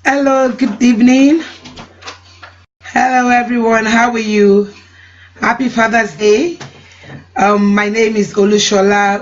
Hello, good evening. Hello, everyone. How are you? Happy Father's Day. My name is Rotimi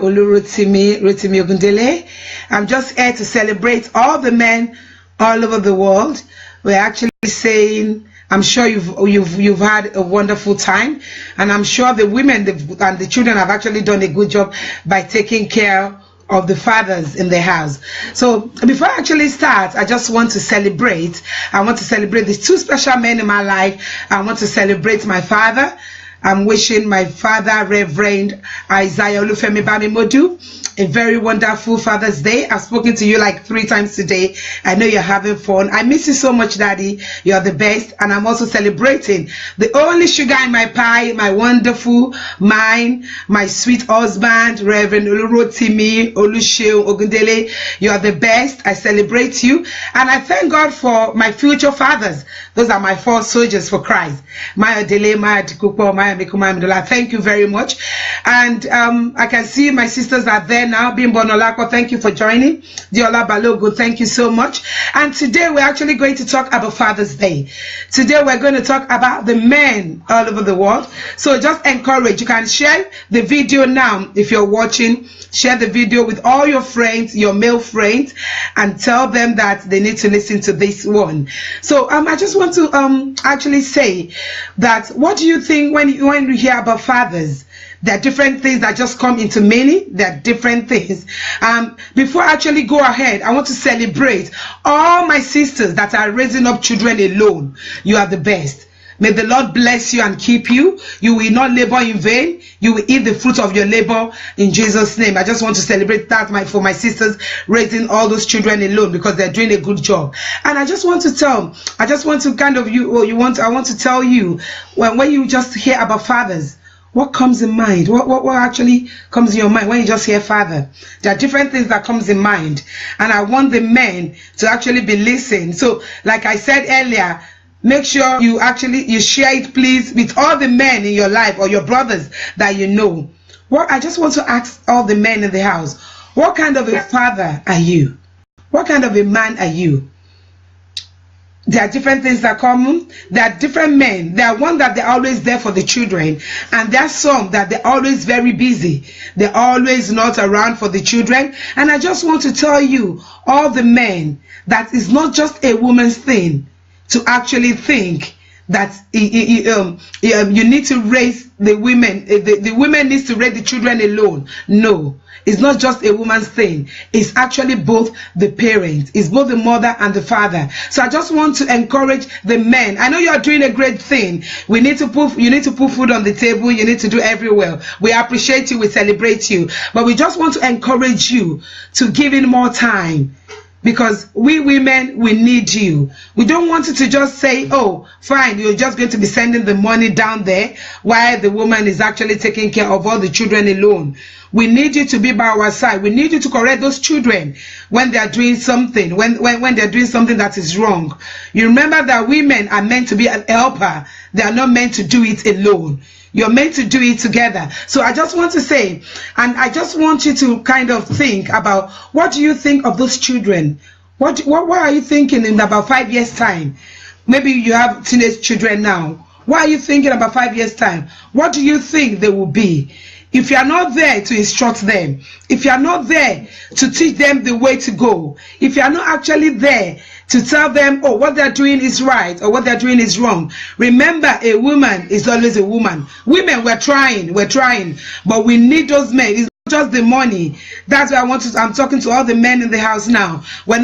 Ogundele. I'm just here to celebrate all the men all over the world. We're actually saying, I'm sure you've had a wonderful time, and I'm sure the women and the children have actually done a good job by taking care of the fathers in the house. So before I actually start, I just want to celebrate. I want to celebrate these two special men in my life. I want to celebrate my father. I'm wishing my father, Reverend Isaiah Olufemi Bamimodu, a very wonderful Father's Day. I've spoken to you like 3 times today. I know you're having fun. I miss you so much, Daddy. You're the best. And I'm also celebrating the only sugar in my pie, my wonderful, my sweet husband, Reverend Rotimi Ogundele. You're the best. I celebrate you. And I thank God for my future fathers. Those are my 4 soldiers for Christ. Maya Dele, Maya Dikupo, Maya Mikuma Mdola. Thank you very much. And I can see my sisters are there now. Bimbo Nolako, thank you for joining. Diola Balogo, thank you so much. And today we're actually going to talk about Father's Day. Today we're going to talk about the men all over the world. So just encourage. You can share the video now if you're watching. Share the video with all your friends, your male friends, and tell them that they need to listen to this one. So I just want to actually say that what do you think when you hear about fathers? There are different things that just come into meaning. There are different things. Before I actually go ahead, I want to celebrate all my sisters that are raising up children alone. You are the best. May the Lord bless you and keep you. You will not labor in vain. You will eat the fruit of your labor in Jesus' name. I just want to celebrate that for my sisters raising all those children alone, because they're doing a good job. And I just want to tell you, when you just hear about fathers, what comes in mind? What actually comes in your mind when you just hear father? There are different things that comes in mind. And I want the men to actually be listening. So, like I said earlier, make sure you share it, please, with all the men in your life or your brothers that you know. I just want to ask all the men in the house, what kind of a father are you? What kind of a man are you? There are different things that come. There are different men. There are one that they're always there for the children. And there are some that they're always very busy. They're always not around for the children. And I just want to tell you, all the men, that is not just a woman's thing to actually think that you need to raise the women. The women needs to raise the children alone. No. It's not just a woman's thing. It's actually both the parents. It's both the mother and the father. So I just want to encourage the men. I know you are doing a great thing. You need to put food on the table. You need to do every well. We appreciate you. We celebrate you. But we just want to encourage you to give in more time. Because we women, we need you. We don't want you to just say, oh, fine, you're just going to be sending the money down there while the woman is actually taking care of all the children alone. We need you to be by our side. We need you to correct those children when they are doing something, when they're doing something that is wrong. You remember that women are meant to be an helper. They are not meant to do it alone. You're meant to do it together. So I just want to say, and I just want you to kind of think about, what do you think of those children? What are you thinking in about 5 years' time? Maybe you have teenage children now. What are you thinking about 5 years' time? What do you think they will be? If you are not there to instruct them, if you are not there to teach them the way to go, if you are not actually there to tell them, oh, what they're doing is right or what they're doing is wrong. Remember, a woman is always a woman. Women, we're trying, but we need those men. It's not just the money. That's why I'm talking to all the men in the house now. We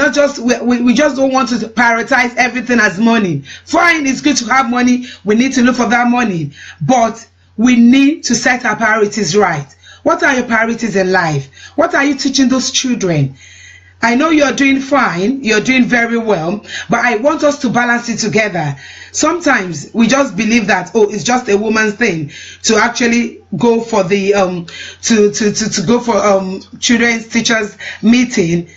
just don't want to prioritize everything as money. Fine, it's good to have money. We need to look for that money. But we need to set our priorities right. What are your priorities in life? What are you teaching those children? I know you're doing fine, you're doing very well, but I want us to balance it together. Sometimes we just believe that, oh, it's just a woman's thing to actually go for the to go for children's teachers meeting.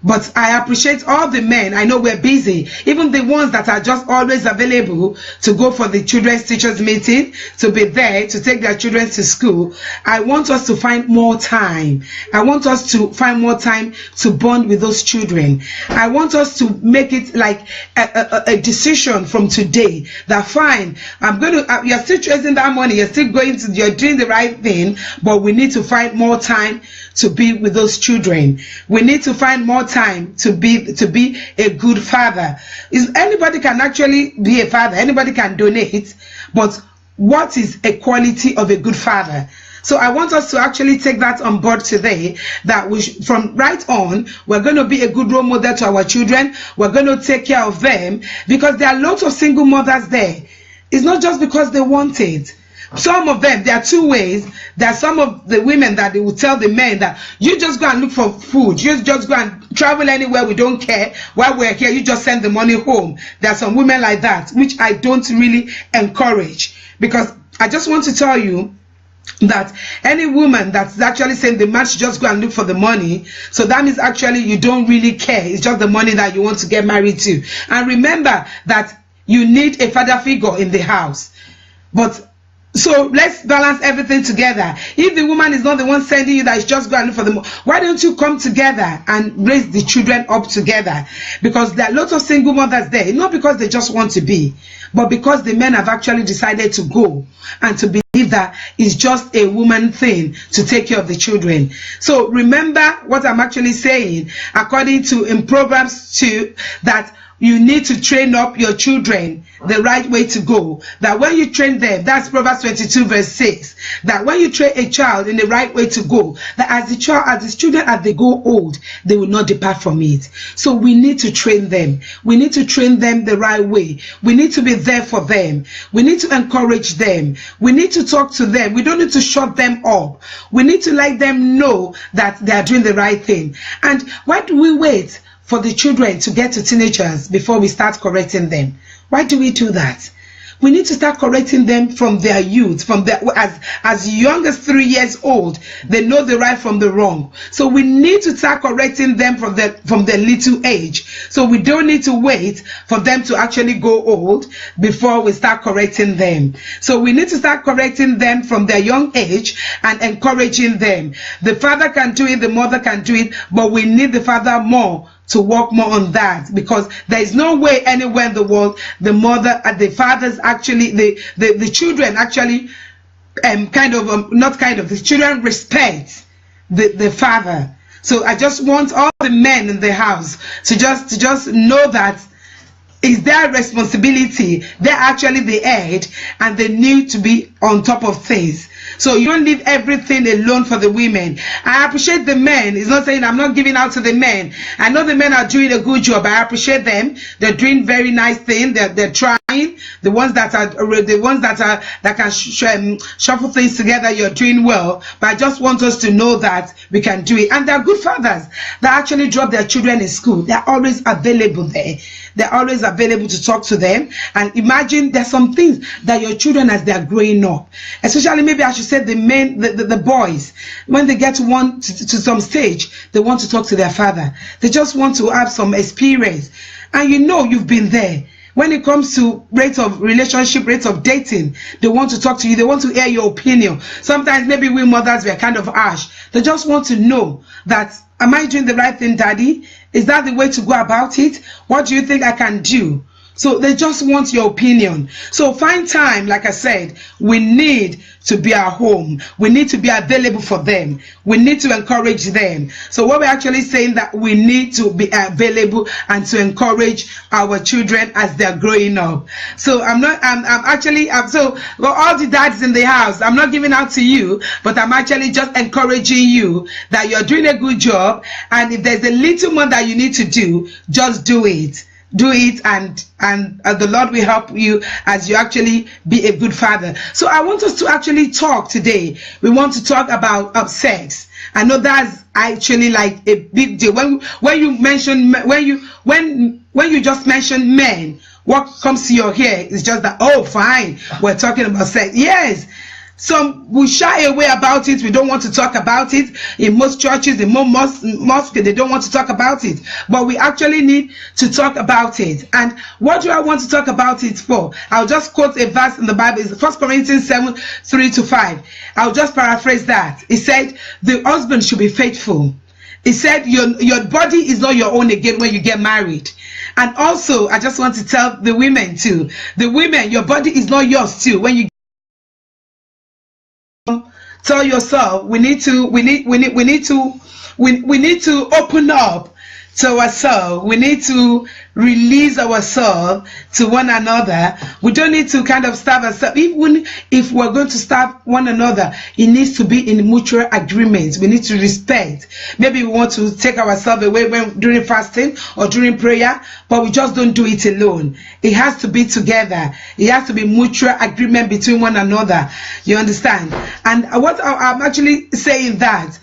But I appreciate all the men. I know we're busy. Even the ones that are just always available to go for the children's teachers meeting, to be there, to take their children to school. I want us to find more time. I want us to find more time to bond with those children. I want us to make it like a decision from today that fine, I'm going to, you're still chasing that money, you're still you're doing the right thing, but we need to find more time to be with those children. We need to find more time to be a good father. Anybody can actually be a father, anybody can donate, but what is a quality of a good father? So I want us to actually take that on board today, that from right on, we're going to be a good role model to our children. We're going to take care of them, because there are lots of single mothers there. It's not just because they want it. Some of them, there are two ways. There are some of the women that they will tell the men that you just go and look for food. You just go and travel anywhere. We don't care. While we're here, you just send the money home. There are some women like that, which I don't really encourage, because I just want to tell you that any woman that's actually saying the man should just go and look for the money, so that means actually you don't really care. It's just the money that you want to get married to. And remember that you need a father figure in the house. But so let's balance everything together. If the woman is not the one sending you, that is just go and look for them, why don't you come together and raise the children up together? Because there are lots of single mothers there, not because they just want to be, but because the men have actually decided to go and to believe that it's just a woman thing to take care of the children. So remember what I'm actually saying, according to in Proverbs 2, that you need to train up your children the right way to go. That when you train them, that's Proverbs 22 verse 6, that when you train a child in the right way to go, that as the children, as they go old, they will not depart from it. So we need to train them. We need to train them the right way. We need to be there for them. We need to encourage them. We need to talk to them. We don't need to shut them up. We need to let them know that they are doing the right thing. And why do we wait for the children to get to teenagers before we start correcting them? Why do we do that? We need to start correcting them from their youth, from their as young as 3 years old. They know the right from the wrong. So we need to start correcting them from their little age. So we don't need to wait for them to actually go old before we start correcting them. So we need to start correcting them from their young age and encouraging them. The father can do it, the mother can do it, but we need the father more to work more on that, because there is no way anywhere in the world the mother and the fathers actually, the children actually the children respect the father. So I just want all the men in the house to just know that it's their responsibility. They're actually the head, and they need to be on top of things. So you don't leave everything alone for the women. I appreciate the men. It's not saying I'm not giving out to the men. I know the men are doing a good job. I appreciate them. They're doing very nice things. They're trying. The ones that can shuffle things together, you're doing well. But I just want us to know that we can do it. And they're good fathers that actually drop their children in school. They're always available there. They're always available to talk to them. And imagine there's some things that your children, as they're growing up, especially maybe I should say the men, the boys, when they get to some stage, they want to talk to their father. They just want to have some experience. And you know you've been there. When it comes to rates of relationship, rates of dating, they want to talk to you. They want to hear your opinion. Sometimes maybe we mothers were kind of harsh. They just want to know that, am I doing the right thing, Daddy? Is that the way to go about it? What do you think I can do? So they just want your opinion. So find time, like I said, we need to be at home. We need to be available for them. We need to encourage them. So what we're actually saying, that we need to be available and to encourage our children as they're growing up. So I'm so all the dads in the house, I'm not giving out to you, but I'm actually just encouraging you that you're doing a good job. And if there's a little more that you need to do, just do it. Do it, and the Lord will help you as you actually be a good father. So I want us to actually talk today. We want to talk about sex. I know that's actually like a big deal. When you just mention men, what comes to your head is just that, oh fine, we're talking about sex. Yes, Some will shy away about it. We don't want to talk about it. In most churches, in most mosques, they don't want to talk about it. But we actually need to talk about it. And what do I want to talk about it for? I'll just quote a verse in the Bible. It's 1 Corinthians 7, 3-5. I'll just paraphrase that. It said, the husband should be faithful. It said, your body is not your own again when you get married. And also, I just want to tell the women too. The women, your body is not yours too when you tell yourself we need to open up to ourselves. We need to release ourselves to one another. We don't need to kind of starve ourselves. Even if we're going to starve one another, it needs to be in mutual agreement. We need to respect. Maybe we want to take ourselves away during fasting or during prayer, but we just don't do it alone. It has to be together. It has to be mutual agreement between one another. You understand? And what I'm actually saying that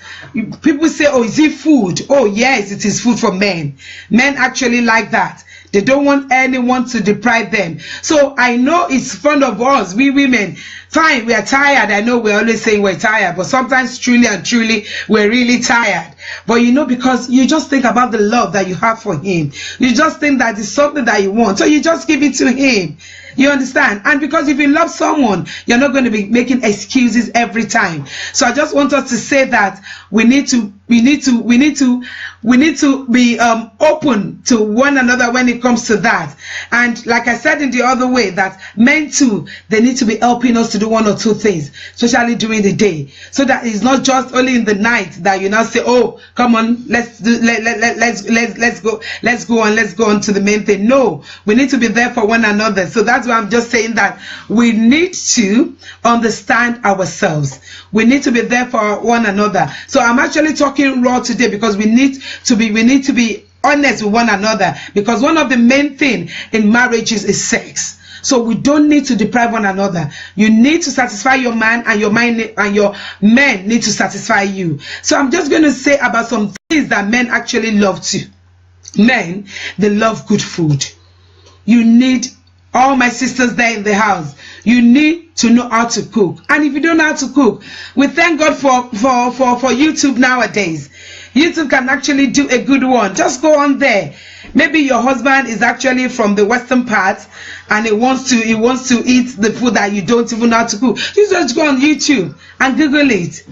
people say, oh, is it food? Oh, yes, it is food for men. Men actually like that. They don't want anyone to deprive them. So I know it's fond of us, we women. Fine, we are tired. I know we're always saying we're tired, but sometimes truly and truly we're really tired. But you know, because you just think about the love that you have for him. You just think that it's something that you want. So you just give it to him. You understand? And because if you love someone, you're not going to be making excuses every time. So I just want us to say that we need to be open to one another when it comes to that. And like I said in the other way, that men too, they need to be helping us to do one or two things, especially during the day, so that it's not just only in the night that you now say, oh, come on, let's go on to the main thing. No, we need to be there for one another. So that's why I'm just saying that we need to understand ourselves. We need to be there for one another. So I'm actually talking raw today because we need to be honest with one another, because one of the main things in marriages is sex. So we don't need to deprive one another. You need to satisfy your man, and your men need to satisfy you. So I'm just going to say about some things that men actually love too. Men, they love good food. You need, all my sisters there in the house, you need to know how to cook. And if you don't know how to cook, we thank God for YouTube nowadays. YouTube can actually do a good one. Just go on there. Maybe your husband is actually from the western part and he wants to eat the food that you don't even know how to cook. You just go on YouTube and Google it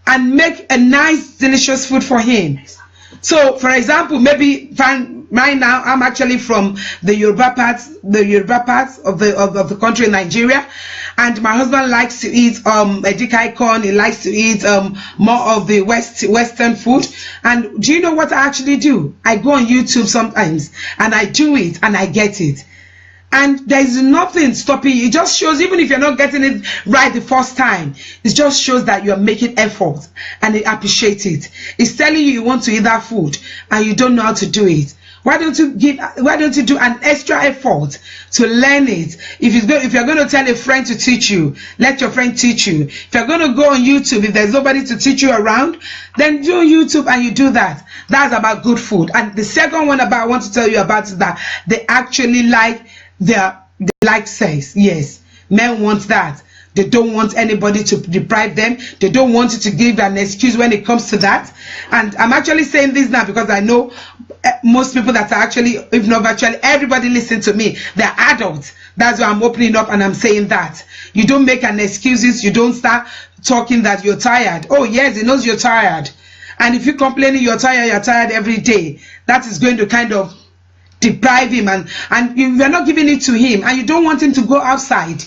and make a nice, delicious food for him. So, for example, maybe right now I'm actually from the Yoruba part of the country, Nigeria, and my husband likes to eat edikai corn. He likes to eat more of the western food. And do you know what I actually do? I go on YouTube sometimes and I do it and I get it. And there is nothing stopping you. It just shows, even if you're not getting it right the first time, it just shows that you're making effort and they appreciate it. It's telling you want to eat that food and you don't know how to do it. Why don't you do an extra effort to learn it? If you're going to tell a friend to teach you, let your friend teach you. If you're going to go on YouTube, if there's nobody to teach you around, then do YouTube and you do that. That's about good food. And the second one I want to tell you about is that they actually like they like sex. Yes, men want that. They don't want anybody to deprive them. They don't want you to give an excuse when it comes to that. And I'm actually saying this now because I know most people that are actually, if not virtually, everybody listen to me. They're adults. That's why I'm opening up and I'm saying that. You don't make an excuses. You don't start talking that you're tired. Oh yes, he knows you're tired. And if you're complaining you're tired every day, that is going to kind of deprive him, and you're not giving it to him, and you don't want him to go outside.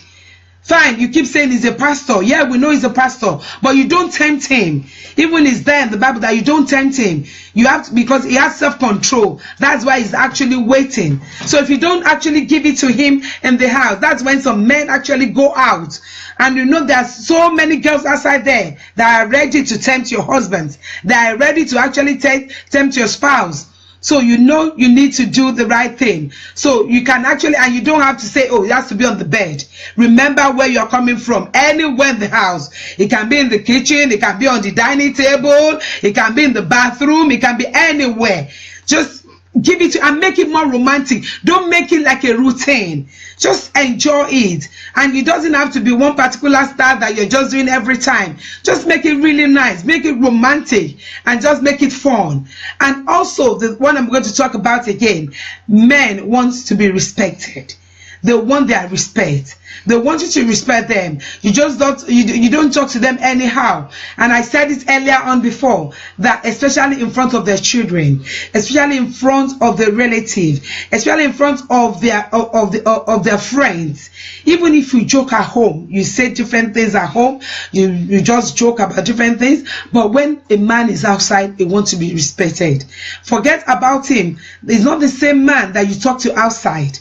Fine, you keep saying he's a pastor. Yeah, we know he's a pastor, but you don't tempt him. Even it's there in the Bible that you don't tempt him. You have to, because he has self-control. That's why he's actually waiting. So if you don't actually give it to him in the house, that's when some men actually go out. And you know there's so many girls outside there that are ready to tempt your husband. They are ready to actually tempt your spouse. So you know you need to do the right thing. So you can actually, and you don't have to say, oh, it has to be on the bed. Remember where you're coming from. Anywhere in the house. It can be in the kitchen. It can be on the dining table. It can be in the bathroom. It can be anywhere. Just Give it and make it more romantic. Don't make it like a routine. Just enjoy it. And it doesn't have to be one particular style that you're just doing every time. Just make it really nice, make it romantic, and just make it fun. And also, the one I'm going to talk about again, men want to be respected. They want their respect. They want you to respect them. You just don't, you don't talk to them anyhow. And I said it earlier on before, that especially in front of their children, especially in front of the relative, especially in front of their friends. Even if you joke at home, you say different things at home, you just joke about different things. But when a man is outside, he wants to be respected. Forget about him. He's not the same man that you talk to outside.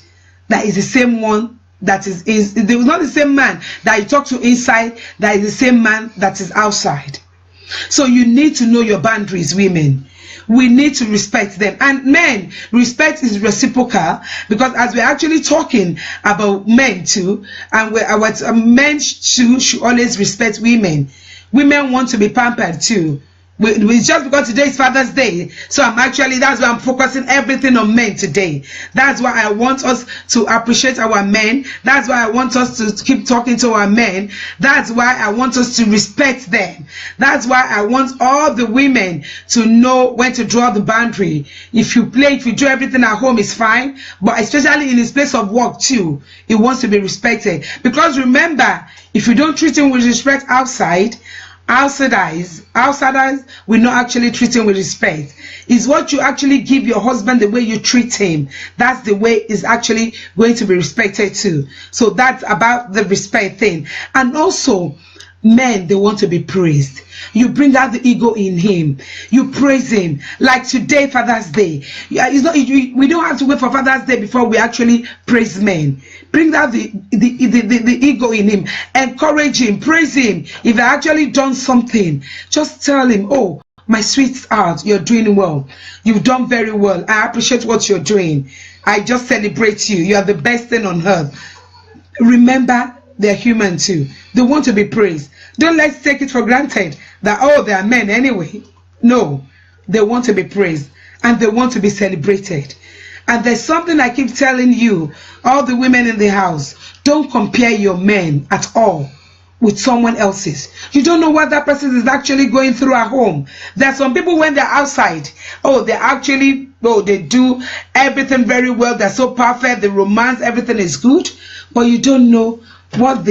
That is the same one that is not the same man that you talk to inside, that is the same man that is outside. So you need to know your boundaries, women. We need to respect them. And men, respect is reciprocal, because as we're actually talking about men too, and men too should always respect women. Women want to be pampered too. It's just because today is Father's Day, so that's why I'm focusing everything on men today. That's why I want us to appreciate our men. That's why I want us to keep talking to our men. That's why I want us to respect them. That's why I want all the women to know when to draw the boundary. If you do everything at home, it's fine, but especially in his place of work too, he wants to be respected. Because remember, if you don't treat him with respect outsiders will not actually treat him with respect. It's what you actually give your husband, the way you treat him, that's the way is actually going to be respected too. So that's about the respect thing. And also, men, they want to be praised. You bring out the ego in him, you praise him. Like today, Father's Day, we don't have to wait for Father's Day before we actually praise men. Bring out the ego in him, encourage him, praise him. If I actually done something, just tell him, oh, my sweetheart, you're doing well, you've done very well, I appreciate what you're doing, I just celebrate you, you are the best thing on earth. Remember, they're human too. They want to be praised. Don't let's take it for granted that, oh, they are men anyway. No, they want to be praised and they want to be celebrated. And there's something I keep telling you, all the women in the house, don't compare your men at all with someone else's. You don't know what that person is actually going through at home. There's some people when they're outside, they do everything very well, they're so perfect, the romance, everything is good, but you don't know what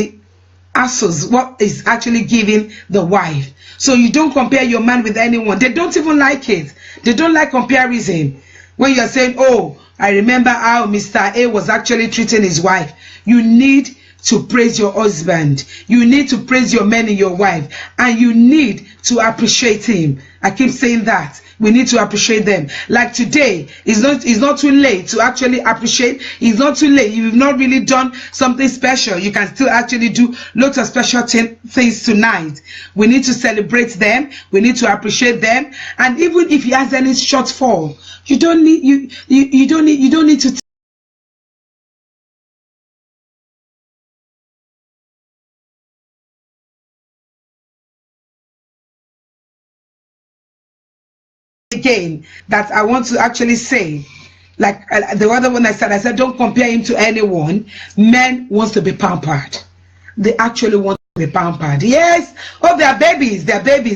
is actually giving the wife. So you don't compare your man with anyone. They don't even like it. They don't like comparison. When you're saying, oh, I remember how Mr. A was actually treating his wife. You need to praise your husband. You need to praise your man and your wife. And you need to appreciate him. I keep saying that. We need to appreciate them. Like today, it's not too late to actually appreciate. It's not too late. You've not really done something special. You can still actually do lots of special things tonight. We need to celebrate them. We need to appreciate them. And even if he has any shortfall, you don't need to again that I want to actually say, like the other one I said don't compare him to anyone. Men wants to be pampered. They actually want to be pampered. Yes, oh, they're babies,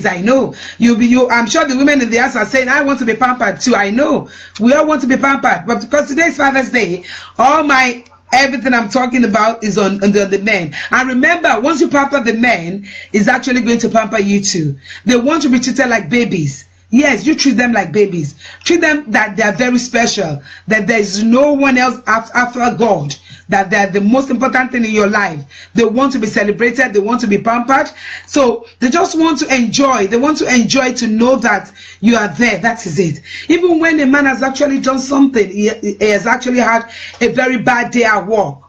I know. I'm sure the women in the house are saying, I want to be pampered too. I know, we all want to be pampered, but because today is Father's Day, everything I'm talking about is on the men. And remember, once you pamper the men, is actually going to pamper you too. They want to be treated like babies. Yes, you treat them like babies. Treat them that they are very special, that there is no one else after God, that they are the most important thing in your life. They want to be celebrated. They want to be pampered. So they just want to enjoy. They want to enjoy to know that you are there. That is it. Even when a man has actually done something, he has actually had a very bad day at work,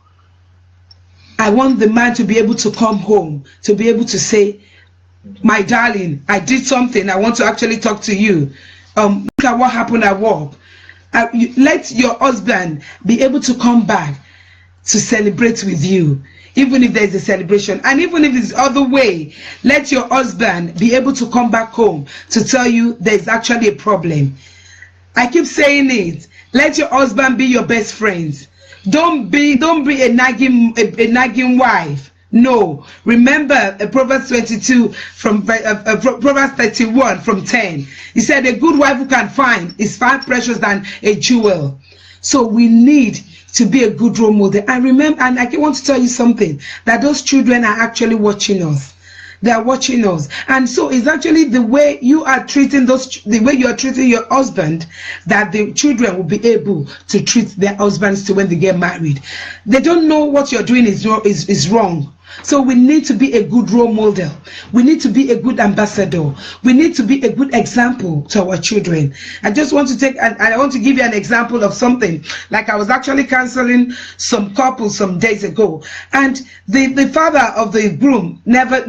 I want the man to be able to come home, to be able to say, my darling, I did something, I want to actually talk to you. Look at what happened at work. Let your husband be able to come back to celebrate with you, even if there's a celebration. And even if it's the other way, let your husband be able to come back home to tell you there's actually a problem. I keep saying it, Let your husband be your best friend. Don't be a nagging wife. No. Remember Proverbs 22 from Proverbs 31 from 10. He said, a good wife who can find is far precious than a jewel. So we need to be a good role model. And remember, and I want to tell you something, that those children are actually watching us. They are watching us. And so it's actually the way you are treating the way you are treating your husband, that the children will be able to treat their husbands to when they get married. They don't know what you're doing is wrong. So we need to be a good role model. We need to be a good ambassador. We need to be a good example to our children. I just want to take, and I want to give you an example of something. Like I was actually counseling some couples some days ago, and the father of the groom never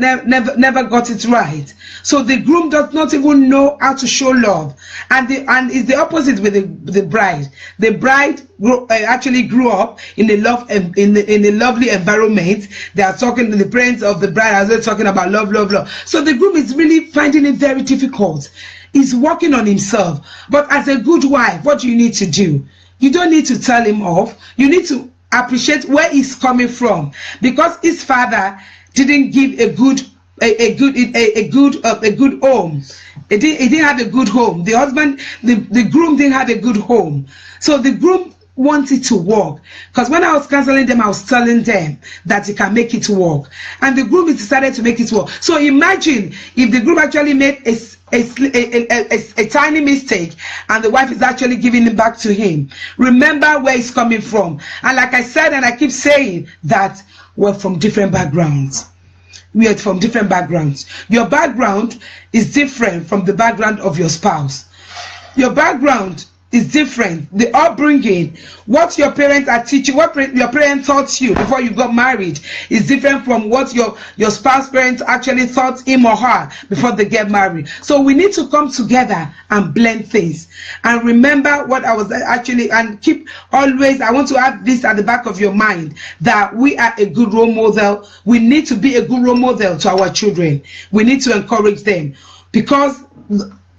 got it right. So the groom does not even know how to show love, and it's the opposite with the bride. The bride actually grew up in a lovely environment. They are talking to the parents of the bride as they're talking about love. So the groom is really finding it very difficult. He's working on himself. But as a good wife, what do you need to do? You don't need to tell him off. You need to appreciate where he's coming from, because his father didn't give a good home. He didn't have a good home. The husband, the groom didn't have a good home. So the groom wanted to work, because when I was counseling them, I was telling them that he can make it work, and the groom decided to make it work. So imagine if the groom actually made a tiny mistake and the wife is actually giving it back to him. Remember where he's coming from. And like I said, and I keep saying, that we're from different backgrounds. We are from different backgrounds. Your background is different from the background of your spouse. Your background is different. The upbringing, what your parents are teaching, what your parents taught you before you got married, is different from what your spouse parents actually taught him or her before they get married. So we need to come together and blend things. And remember what I was actually, and keep always, I want to add this at the back of your mind, that we are a good role model. We need to be a good role model to our children. We need to encourage them, because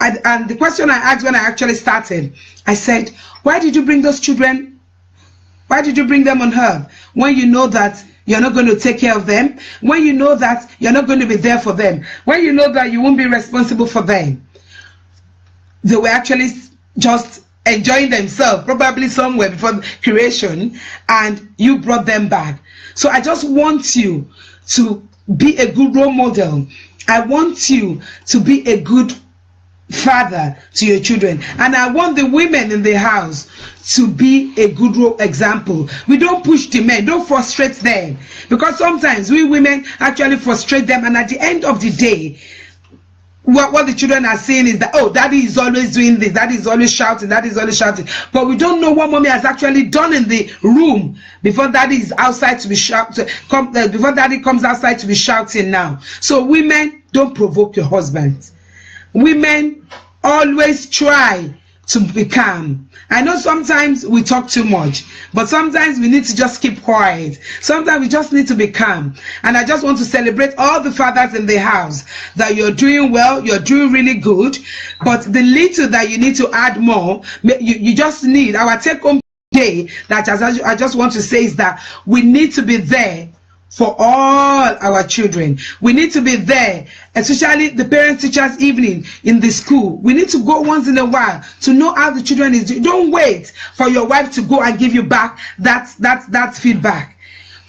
and the question I asked when I actually started, I said, why did you bring those children? Why did you bring them on earth when you know that you're not going to take care of them? When you know that you're not going to be there for them? When you know that you won't be responsible for them? They were actually just enjoying themselves, probably somewhere before creation, and you brought them back. So I just want you to be a good role model. I want you to be a good father to your children, and I want the women in the house to be a good role example. We don't push the men, don't frustrate them, because sometimes we women actually frustrate them, and at the end of the day, what the children are saying is that, oh, daddy is always doing this, daddy is always shouting, daddy is always shouting, but we don't know what mommy has actually done in the room before daddy is outside to be shouting, before daddy comes outside to be shouting now. So women, don't provoke your husbands. Women, always try to be calm. I know sometimes we talk too much, but sometimes we need to just keep quiet. Sometimes we just need to be calm. And I just want to celebrate all the fathers in the house, that you're doing well, you're doing really good, but the little that you need to add more, you just need. Our take home day that I just want to say is that we need to be there for all our children. We need to be there, especially the parents teachers evening in the school. We need to go once in a while to know how the children is doing. Don't wait for your wife to go and give you back that feedback.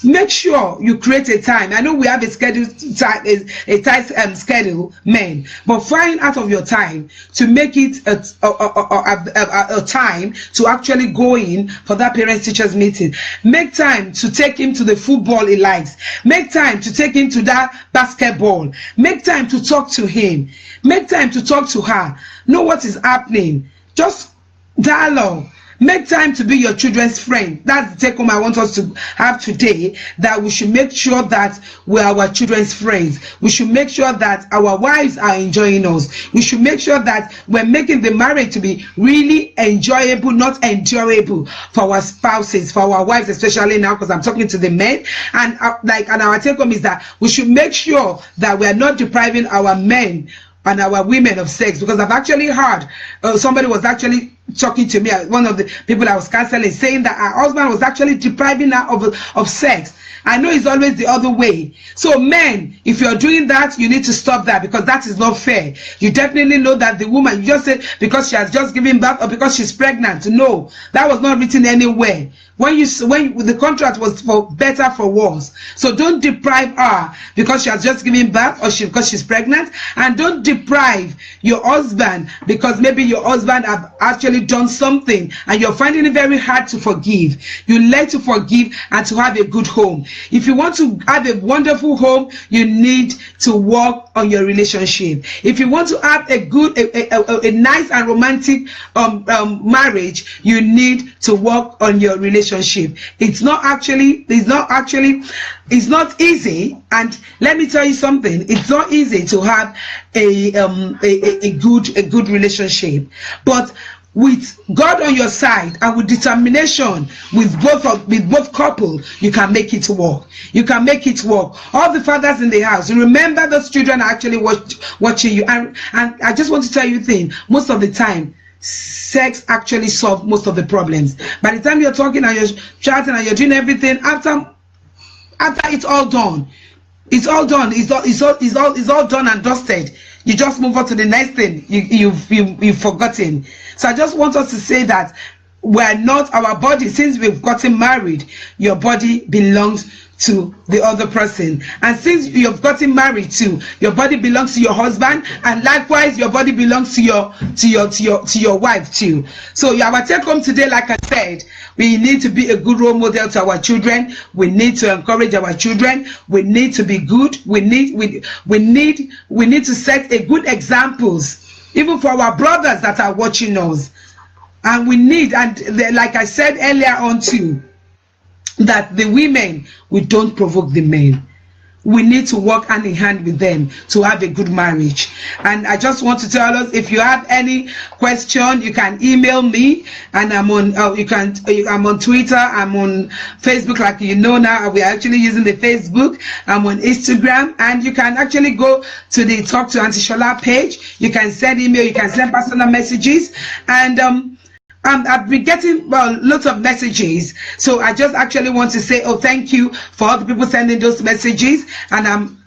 Make sure you create a time. I know we have a schedule, a tight schedule, men, but find out of your time to make it a time to actually go in for that parents teachers meeting. Make time to take him to the football he likes. Make time to take him to that basketball. Make time to talk to him. Make time to talk to her. Know what is happening. Just dialogue. Make time to be your children's friend. That's the take home I want us to have today, that we should make sure that we're our children's friends. We should make sure that our wives are enjoying us. We should make sure that we're making the marriage to be really enjoyable, not endurable for our spouses, for our wives, especially now, because I'm talking to the men. And our take home is that we should make sure that we're not depriving our men and our women of sex, because I've actually heard somebody was actually talking to me, one of the people I was counseling, saying that her husband was actually depriving her of sex. I know it's always the other way. So men, if you're doing that, you need to stop that, because that is not fair. You definitely know that the woman, you just said because she has just given birth or because she's pregnant. No, that was not written anywhere. When the contract was for better, for worse. So don't deprive her because she has just given birth or because she's pregnant, and don't deprive your husband because maybe your husband have actually done something and you're finding it very hard to forgive. You learn to forgive and to have a good home. If you want to have a wonderful home, you need to work on your relationship. If you want to have a good, a nice and romantic marriage, you need to work on your relationship. It's not easy. And let me tell you something, it's not easy to have a good relationship, but with God on your side and with determination, with both couple, you can make it work. You can make it work. All the fathers in the house, remember those children are actually watching you. And I just want to tell you a thing, most of the time, sex actually solves most of the problems. By the time you're talking and you're chatting and you're doing everything, after it's all done, it's all done, it's all done and dusted, you just move on to the next thing you've forgotten. So I just want us to say that we're not our body. Since we've gotten married, your body belongs to the other person, and since you've gotten married too, your body belongs to your husband, and likewise your body belongs to your wife too. So our take home today, like I said, we need to be a good role model to our children. We need to encourage our children. We need to be good. We need to set a good examples even for our brothers that are watching us. And we need, like I said earlier on too, that the women, we don't provoke the men. We need to work hand in hand with them to have a good marriage. And I just want to tell us, if you have any question, you can email me, and I'm on I'm on Twitter, I'm on Facebook, like you know now we're actually using the Facebook. I'm on Instagram, and you can actually go to the Talk to Aunty Shola page. You can send email, you can send personal messages, and I've been getting lots of messages, so I just actually want to say, thank you for all the people sending those messages, and I'm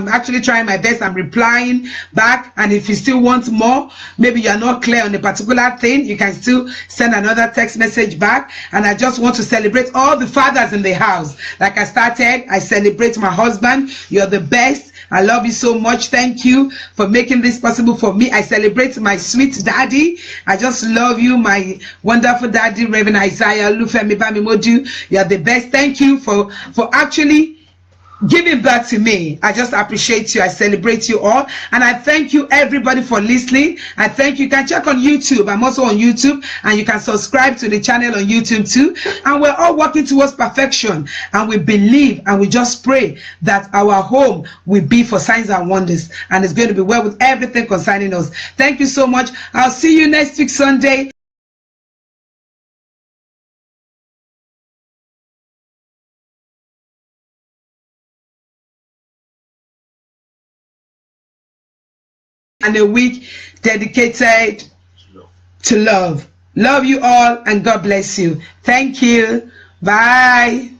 actually trying my best. I'm replying back, and if you still want more, maybe you're not clear on a particular thing, you can still send another text message back. And I just want to celebrate all the fathers in the house. Like I started, I celebrate my husband. You're the best. I love you so much. Thank you for making this possible for me. I celebrate my sweet daddy. I just love you, my wonderful daddy, Reverend Isaiah Lufemi Bamimodu. You're the best. Thank you for actually giving birth to me. I just appreciate you. I celebrate you all, and I thank you everybody for listening. I thank you. You can check on YouTube. I'm also on YouTube, and you can subscribe to the channel on YouTube too. And we're all working towards perfection, and we believe and we just pray that our home will be for signs and wonders, and it's going to be well with everything concerning us. Thank you so much. I'll see you next week Sunday. And a week dedicated to love. Love you all, and God bless you. Thank you. Bye.